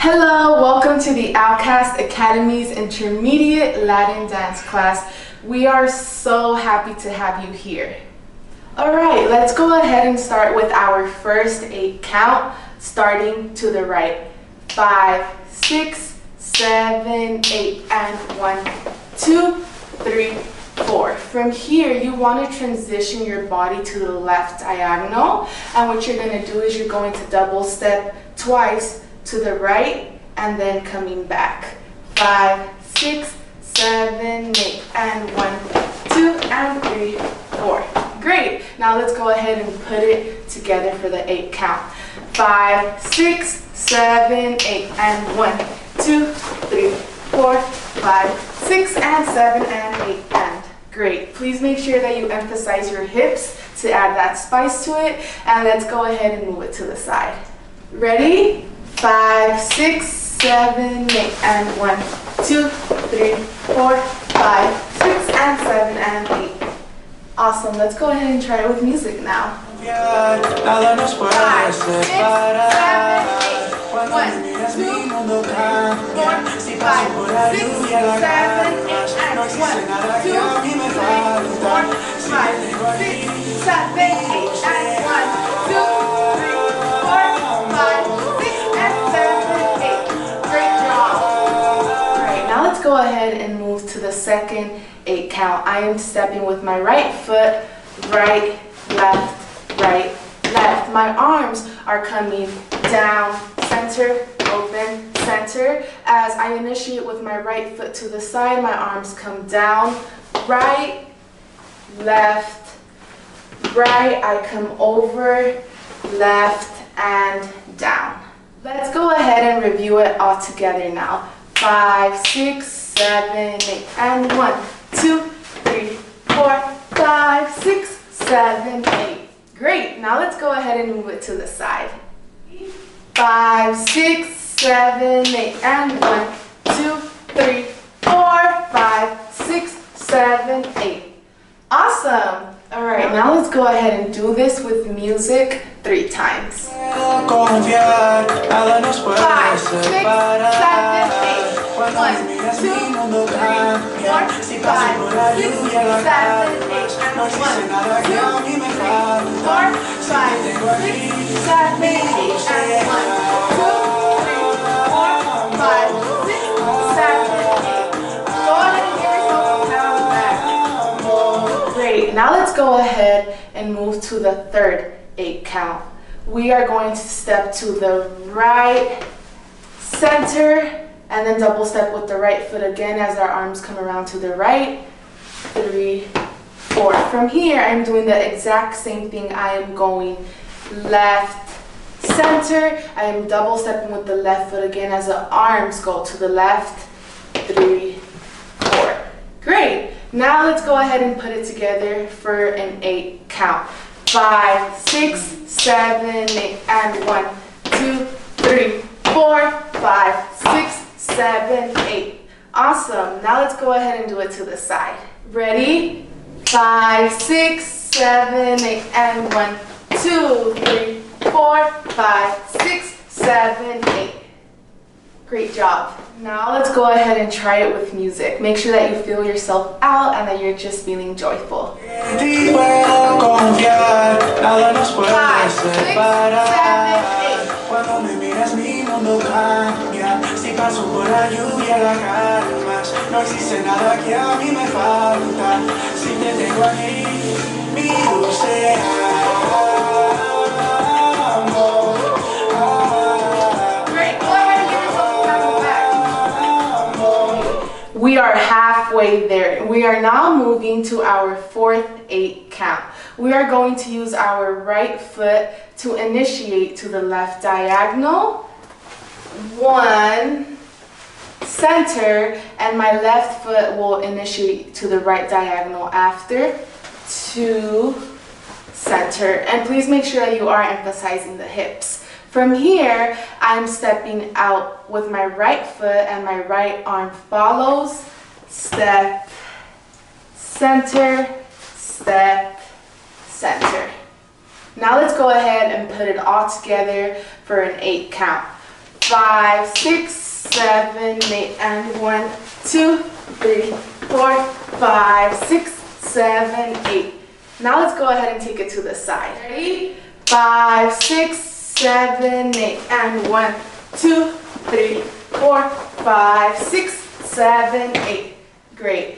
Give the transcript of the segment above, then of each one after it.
Hello, welcome to the Outkast Academy's Intermediate Latin Dance class. We are so happy to have you here. Alright, let's go ahead and start with our first 8 count, starting to the right. 5, 6, 7, 8, and 1, 2, 3, 4. From here, you want to transition your body to the left diagonal, and what you're going to do is you're going to double step twice to the right and then coming back. 5, 6, 7, 8, and 1, 2, and 3, 4. Great. Now let's go ahead and put it together for the 8 count. 5, 6, 7, 8, and 1, 2, 3, 4, 5, 6, and 7, and 8, and great. Please make sure that you emphasize your hips to add that spice to it, and let's go ahead and move it to the side. Ready? 5, 6, 7, 8, and 1, 2, 3, 4, 5, 6, and 7, and 8. Awesome. Let's go ahead and try it with music now. 5, 6, 7, 8. 1, 2, 3, 4, 5, 6, 7, 8, and 1, 2, 3, 4, 5, 6, 7, 8, and 1, 2, 3, 4, 5, 6, and 7, 8. Great job. Alright, now let's go ahead and move to the second 8 count. I am stepping with my right foot, right, left, right, left. My arms are coming down, center, open, center. As I initiate with my right foot to the side, my arms come down, right, left, right. I come over, left, and down. Let's go ahead and review it all together now. 5, 6, 7, 8, and 1, 2, 3, 4, 5, 6, 7, 8. Great. Now let's go ahead and move it to the side. 5, 6, 7, 8, and 1, 2, 3, 4, 5, 6, 7, 8. Awesome. All right, now let's go ahead and do this with music 3 times. 5, 6, 7, 8. 1, 2, 3, 4, 5, 6, 7, 8, and 1, 2, 3, 4, 5, 6, 7, 8, and 1, 2, 3, 4, 5, 6, 7, 8. Go ahead and give yourself a pat on the back. Great. Now let's go ahead and move to the third 8 count. We are going to step to the right, center, and then double step with the right foot again as our arms come around to the right. 3, 4. From here, I'm doing the exact same thing. I am going left, center. I am double stepping with the left foot again as the arms go to the left. 3, 4. Great. Now let's go ahead and put it together for an 8 count. 5, 6, 7, 8, and 1, 2, 3, 4, 5, 6, 7, 8. Awesome. Now let's go ahead and do it to the side. Ready? 5, 6, 7, 8, and 1, 2, 3, 4, 5, 6, 7, 8. Great job. Now let's go ahead and try it with music. Make sure that you feel yourself out and that you're just feeling joyful. 5, 6, 7, 8. Cuando me miras mi mundo cambia. Si paso por la lluvia la calmas. No existe nada que a mí me falta. Si te tengo aquí, mi dulce amor. Great, go ahead and give yourself a pat on the back. We are halfway there. We are now moving to our fourth 8 count. We are going to use our right foot to initiate to the left diagonal. 1, center, and my left foot will initiate to the right diagonal after. 2, center, and please make sure that you are emphasizing the hips. From here, I'm stepping out with my right foot and my right arm follows. Step, center, step, center. Now let's go ahead and put it all together for an 8 count. 5, 6, 7, 8, and 1, 2, 3, 4, 5, 6, 7, 8. Now let's go ahead and take it to the side. Ready? 5, 6, 7, 8, and 1, 2, 3, 4, 5, 6, 7, 8. Great.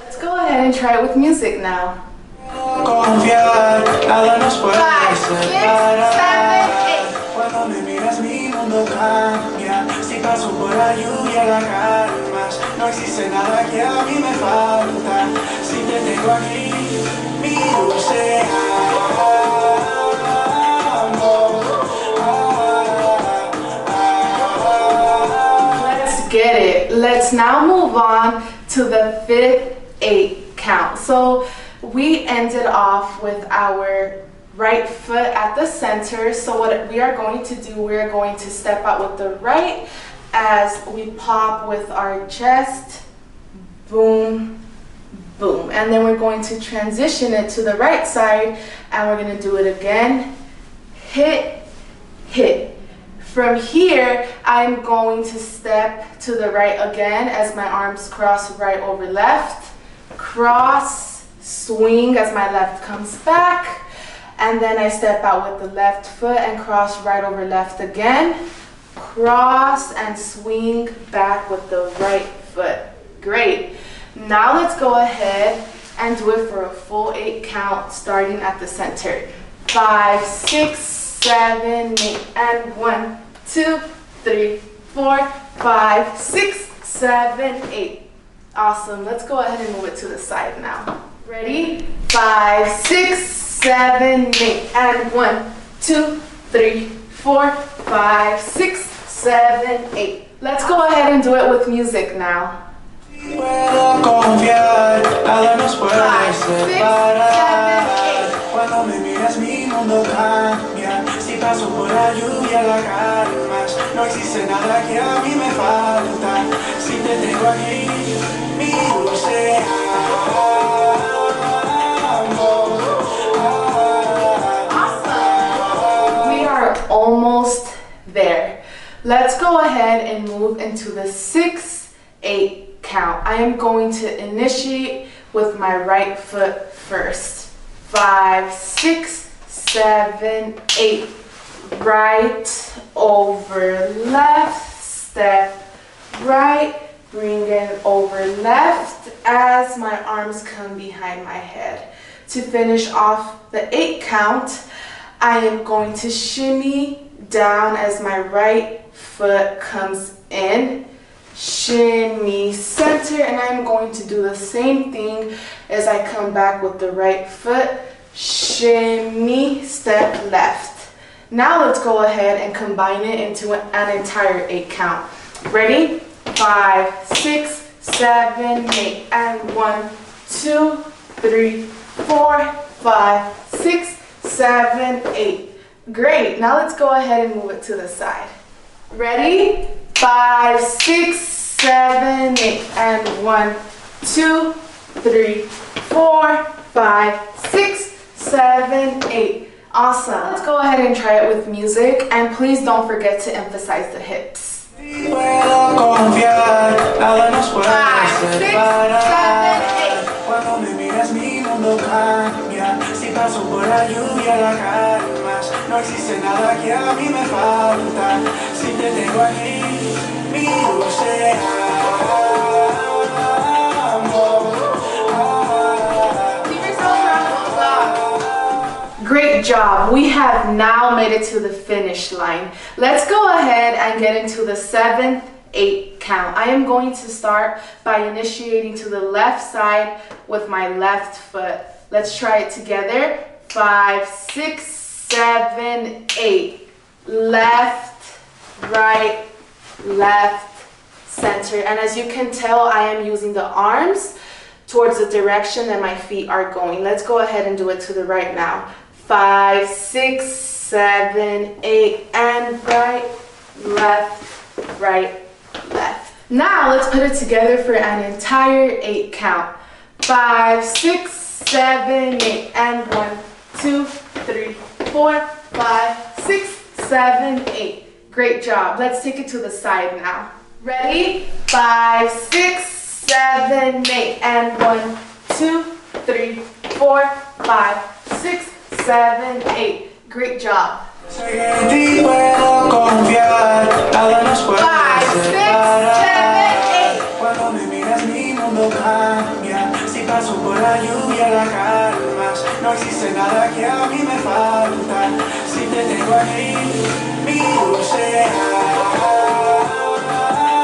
Let's go ahead and try it with music now. Confiar, nada nos puede 5, 6, 7, 8. Cuando me miras mi mundo cambia. Si paso por la lluvia la calmas. No existe nada que a mí me falta. Si te tengo aquí, mi dulce amor. Let's get it. Let's now move on to the 5th 8 count. So we ended off with our right foot at the center. So what we are going to do, we are going to step out with the right as we pop with our chest, boom, boom. And then we're going to transition it to the right side and we're going to do it again, hit, hit. From here, I'm going to step to the right again as my arms cross right over left, cross, swing as my left comes back, and then I step out with the left foot and cross right over left again, cross and swing back with the right foot. Great. Now let's go ahead and do it for a full 8 count starting at the center. 5, 6, 7, 8, and 1, 2, 3, 4, 5, 6, 7, 8. Awesome. Let's go ahead and move it to the side now. Ready? 5, 6, 7, 8, and 1, 2, 3, 4, 5, 6, 7, 8. Let's go ahead and do it with music now. Puedo confiar, nada nos puede 5, 6, 7, 8. Cuando me miras mi mundo cambia. Si paso por la lluvia la calmas. No existe nada que a mí me falta. Si te tengo aquí, mi dulce amor. Awesome. We are almost there. Let's go ahead and move into the 6, 8 count. I am going to initiate with my right foot first. 5, 6, 7, 8. Right over left, step right, bring it over left as my arms come behind my head. To finish off the 8 count, I am going to shimmy down as my right foot comes in, shimmy center, and I'm going to do the same thing as I come back with the right foot, shimmy, step left. Now let's go ahead and combine it into an entire 8 count. Ready? 5, 6, 7, 8, and 1, 2, 3, 4, 5, 6, 7, 8. Great. Now let's go ahead and move it to the side. Ready? 5, 6, 7, 8, and 1, 2, 3, 4, 5, 6, 7, 8. Awesome. Let's go ahead and try it with music, and please don't forget to emphasize the hips. Puedo confiar, nada nos puede 5, 6, 7, 8. Cuando me miras mi mundo cambia. Si paso por la lluvia la calmas. No existe nada que a mí me falta. Si te tengo aquí, mi dulce amor. Great job. We have now made it to the finish line. Let's go ahead and get into the 7th 8 count. I am going to start by initiating to the left side with my left foot. Let's try it together. 5, 6, 7, 8. Left, right, left, center. And as you can tell, I am using the arms towards the direction that my feet are going. Let's go ahead and do it to the right now. 5, 6, 7, 8, and right, left, right, left. Now let's put it together for an entire 8 count. 5, 6, 7, 8, and 1, 2, 3, 4, 5, 6, 7, 8. Great job. Let's take it to the side now. Ready? 5, 6, 7, 8. And 1, 2, 3, 4, 5, 6, 7, 8. Great job. 5, 6, 7, 8. Cuando me miras mi mundo cambia. Si paso por la lluvia la calmas. No existe nada que a mí me falta. Si te tengo aquí, mi dulce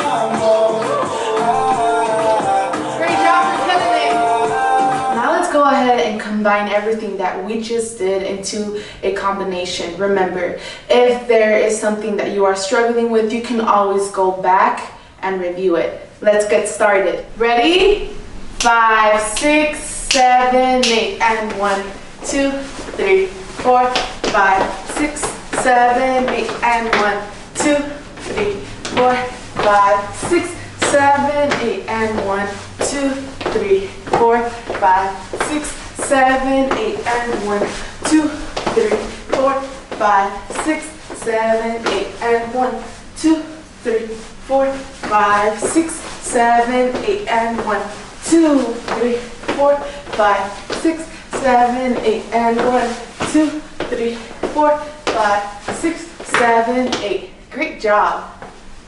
amor. Great job for killing it. Now let's go ahead and combine everything that we just did into a combination. Remember, if there is something that you are struggling with, you can always go back and review it. Let's get started. Ready? 5, 6, 7, 8. And 1, 2, 3, 4, 5, 6, 7, 8. And 1, 2, 3, 4, 5, 6, 7, 8. And 1, 2, 3, 4, 5, 6, 7, 8. And 1, 2, 3, 4, 5, 6, 7, 8. And 1, 2, 3, 4, 5, 6, 7, 8. And 1, 2, 3, 4, 5, 6, 7, 8. And 1, 2, 3, 4, 5, 6, 7, 8. Great job.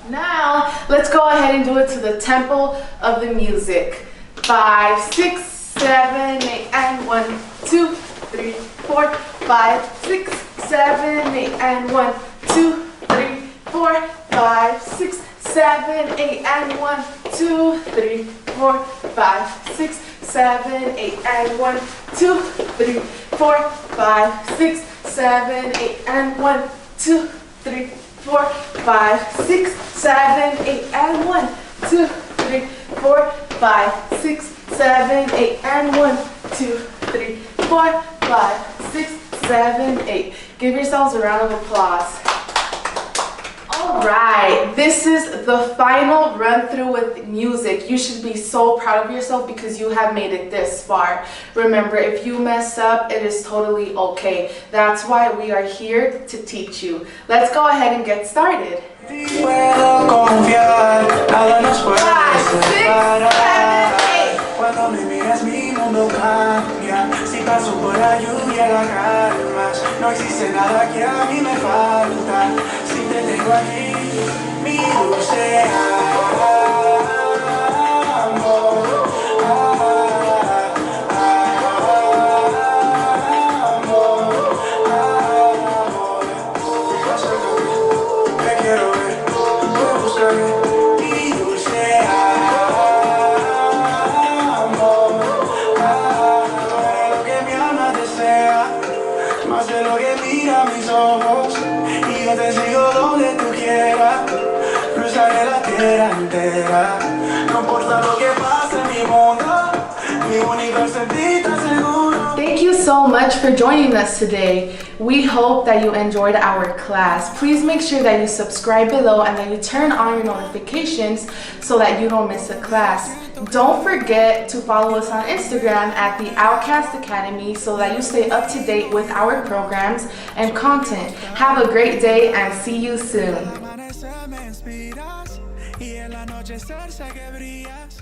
Now, let's go ahead and do it to the tempo of the music. 5, 6, 7, 8. And 1, 2, 3, 4, 5, 6, 7, 8. And 1, 2, 3, 4, 5, 6, 7, 8. And 1, 2, 3, 4, 5, 6, 7, 8. And 1, 2, 3, 4, 5, 6, 7, 8. And 1, 2, 3, 4, 5, 6, 7, 8. And 1, 2, 3, 4, 5, 6, 7, 8. And 1, 2, 3, 4, 5, 6, 7, 8. Give yourselves a round of applause. Alright, this is the final run through with music. You should be so proud of yourself because you have made it this far. Remember, if you mess up, it is totally okay. That's why we are here to teach you. Let's go ahead and get started. 5, 6, 7, 8. Cuando me miras mi mundo cambia. Si paso por la lluvia la calmas. No existe nada que a mí me falta. Si te tengo aquí, mi dulce amor. Te quiero ver, voy a buscarme mi dulce amor. Lo que mi alma desea, más de lo que mira mis ojos. Y yo te sigo donde tú quieras. Cruzaré la tierra entera. No importa lo que pase en mi mundo. Mi universo en ti está seguro. Thank you so much for joining us today. We hope that you enjoyed our class. Please make sure that you subscribe below and that you turn on your notifications so that you don't miss a class. Don't forget to follow us on Instagram at the Outkast Academy so that you stay up to date with our programs and content. Have a great day and see you soon. Me inspiras y en la noche sé que brillas.